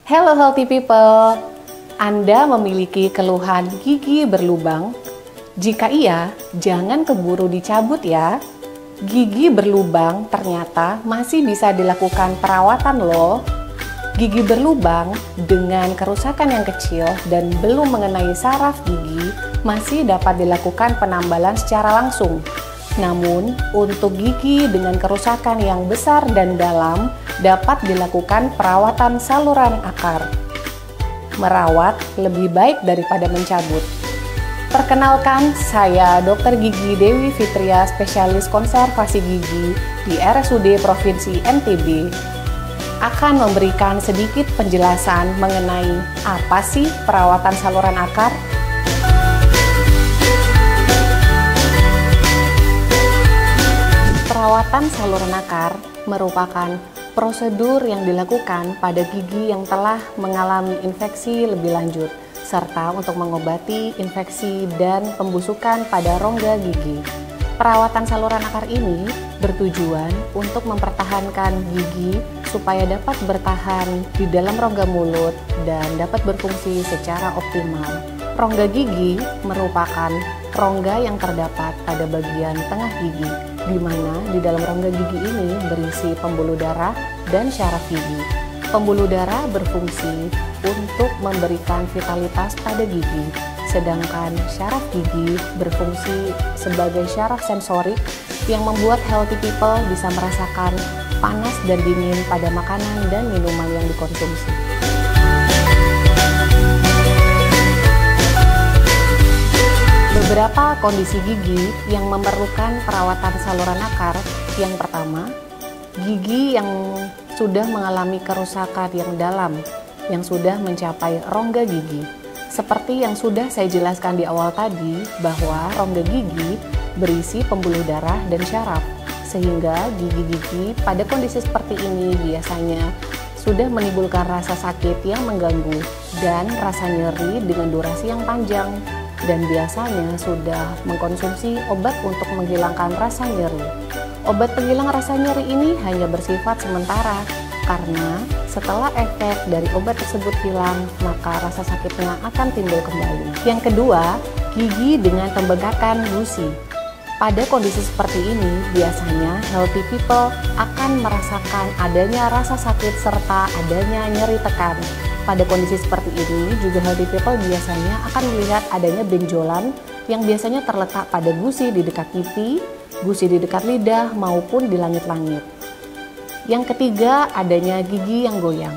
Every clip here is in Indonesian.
Hello healthy people, Anda memiliki keluhan gigi berlubang? Jika iya, jangan keburu dicabut ya. Gigi berlubang ternyata masih bisa dilakukan perawatan loh. Gigi berlubang dengan kerusakan yang kecil dan belum mengenai saraf gigi masih dapat dilakukan penambalan secara langsung. Namun, untuk gigi dengan kerusakan yang besar dan dalam dapat dilakukan perawatan saluran akar. Merawat lebih baik daripada mencabut. Perkenalkan, saya Dr. Gigi Dewi Fitria, spesialis konservasi gigi di RSUD Provinsi NTB. Akan memberikan sedikit penjelasan mengenai apa sih perawatan saluran akar. Perawatan saluran akar merupakan prosedur yang dilakukan pada gigi yang telah mengalami infeksi lebih lanjut, serta untuk mengobati infeksi dan pembusukan pada rongga gigi. Perawatan saluran akar ini bertujuan untuk mempertahankan gigi supaya dapat bertahan di dalam rongga mulut dan dapat berfungsi secara optimal. Rongga gigi merupakan rongga yang terdapat pada bagian tengah gigi, di mana di dalam rongga gigi ini berisi pembuluh darah dan syaraf gigi. Pembuluh darah berfungsi untuk memberikan vitalitas pada gigi, sedangkan syaraf gigi berfungsi sebagai syaraf sensorik yang membuat healthy people bisa merasakan panas dan dingin pada makanan dan minuman yang dikonsumsi. Beberapa kondisi gigi yang memerlukan perawatan saluran akar. Yang pertama, gigi yang sudah mengalami kerusakan yang dalam, yang sudah mencapai rongga gigi. Seperti yang sudah saya jelaskan di awal tadi, bahwa rongga gigi berisi pembuluh darah dan syaraf, sehingga gigi-gigi pada kondisi seperti ini biasanya sudah menimbulkan rasa sakit yang mengganggu dan rasa nyeri dengan durasi yang panjang, dan biasanya sudah mengkonsumsi obat untuk menghilangkan rasa nyeri. Obat penghilang rasa nyeri ini hanya bersifat sementara, karena setelah efek dari obat tersebut hilang, maka rasa sakitnya akan timbul kembali. Yang kedua, gigi dengan pembengkakan gusi. Pada kondisi seperti ini, biasanya healthy people akan merasakan adanya rasa sakit serta adanya nyeri tekan. Pada kondisi seperti ini, juga healthy people biasanya akan melihat adanya benjolan yang biasanya terletak pada gusi di dekat pipi, gusi di dekat lidah, maupun di langit-langit. Yang ketiga, adanya gigi yang goyang.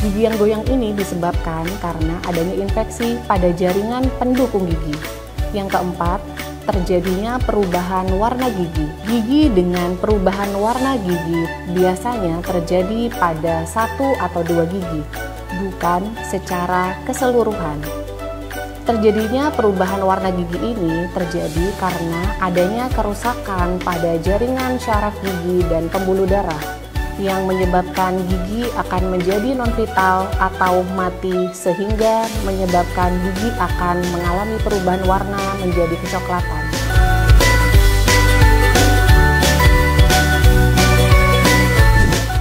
Gigi yang goyang ini disebabkan karena adanya infeksi pada jaringan pendukung gigi. Yang keempat, terjadinya perubahan warna gigi. Gigi dengan perubahan warna gigi biasanya terjadi pada 1 atau 2 gigi, bukan secara keseluruhan. Terjadinya perubahan warna gigi ini terjadi karena adanya kerusakan pada jaringan syaraf gigi dan pembuluh darah yang menyebabkan gigi akan menjadi non-vital atau mati, sehingga menyebabkan gigi akan mengalami perubahan warna menjadi kecoklatan.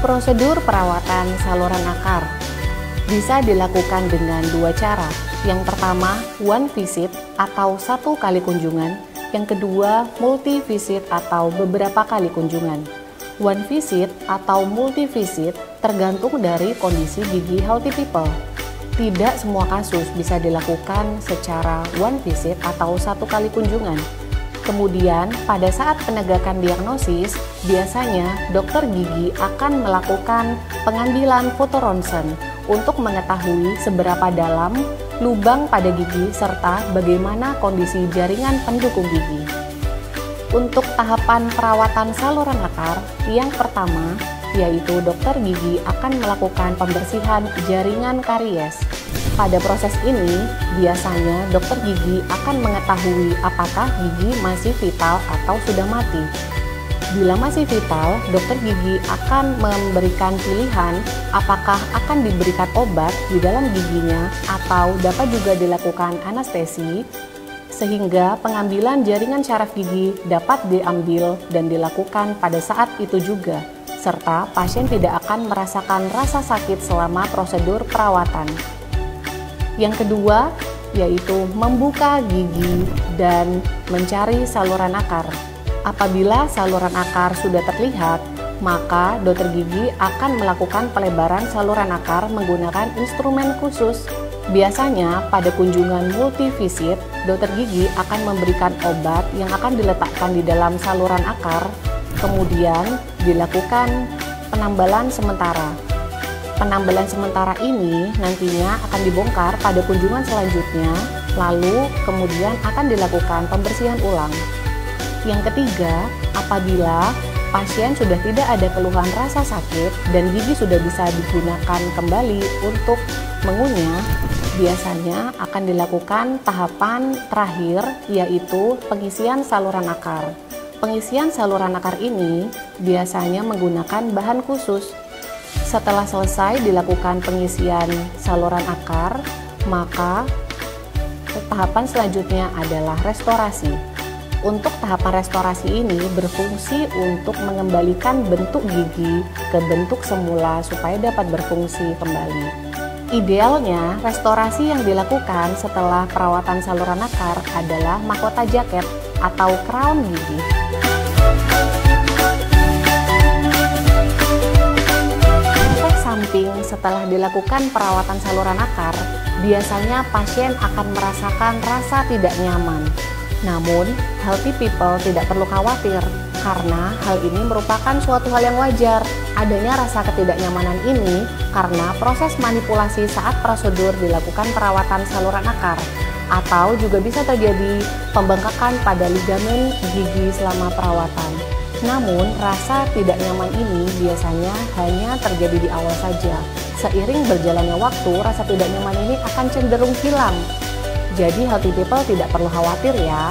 Prosedur perawatan saluran akar bisa dilakukan dengan 2 cara. Yang pertama, one visit atau 1 kali kunjungan. Yang kedua, multi visit atau beberapa kali kunjungan. One visit atau multi visit tergantung dari kondisi gigi healthy people. Tidak semua kasus bisa dilakukan secara one visit atau 1 kali kunjungan. Kemudian, pada saat penegakan diagnosis, biasanya dokter gigi akan melakukan pengambilan foto ronsen untuk mengetahui seberapa dalam lubang pada gigi serta bagaimana kondisi jaringan pendukung gigi. Untuk tahapan perawatan saluran akar, yang pertama yaitu dokter gigi akan melakukan pembersihan jaringan karies. Pada proses ini, biasanya dokter gigi akan mengetahui apakah gigi masih vital atau sudah mati. Bila masih vital, dokter gigi akan memberikan pilihan apakah akan diberikan obat di dalam giginya atau dapat juga dilakukan anestesi, sehingga pengambilan jaringan syaraf gigi dapat diambil dan dilakukan pada saat itu juga, serta pasien tidak akan merasakan rasa sakit selama prosedur perawatan. Yang kedua, yaitu membuka gigi dan mencari saluran akar. Apabila saluran akar sudah terlihat, maka dokter gigi akan melakukan pelebaran saluran akar menggunakan instrumen khusus. Biasanya pada kunjungan multivisit, dokter gigi akan memberikan obat yang akan diletakkan di dalam saluran akar, kemudian dilakukan penambalan sementara. Penambalan sementara ini nantinya akan dibongkar pada kunjungan selanjutnya, lalu kemudian akan dilakukan pembersihan ulang. Yang ketiga, apabila pasien sudah tidak ada keluhan rasa sakit dan gigi sudah bisa digunakan kembali untuk mengunyah, biasanya akan dilakukan tahapan terakhir, yaitu pengisian saluran akar. Pengisian saluran akar ini biasanya menggunakan bahan khusus. Setelah selesai dilakukan pengisian saluran akar, maka tahapan selanjutnya adalah restorasi. Untuk tahapan restorasi ini berfungsi untuk mengembalikan bentuk gigi ke bentuk semula supaya dapat berfungsi kembali. Idealnya, restorasi yang dilakukan setelah perawatan saluran akar adalah mahkota jaket atau crown gigi. Efek samping setelah dilakukan perawatan saluran akar, biasanya pasien akan merasakan rasa tidak nyaman. Namun, healthy people tidak perlu khawatir karena hal ini merupakan suatu hal yang wajar. Adanya rasa ketidaknyamanan ini karena proses manipulasi saat prosedur dilakukan perawatan saluran akar, atau juga bisa terjadi pembengkakan pada ligamen gigi selama perawatan. Namun, rasa tidak nyaman ini biasanya hanya terjadi di awal saja. Seiring berjalannya waktu, rasa tidak nyaman ini akan cenderung hilang. Jadi healthy people tidak perlu khawatir ya.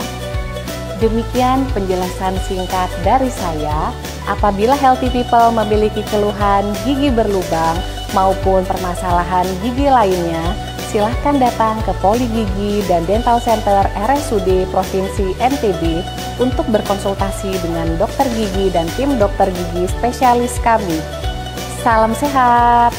Demikian penjelasan singkat dari saya. Apabila healthy people memiliki keluhan gigi berlubang maupun permasalahan gigi lainnya, silahkan datang ke Poligigi dan Dental Center RSUD Provinsi NTB untuk berkonsultasi dengan dokter gigi dan tim dokter gigi spesialis kami. Salam sehat!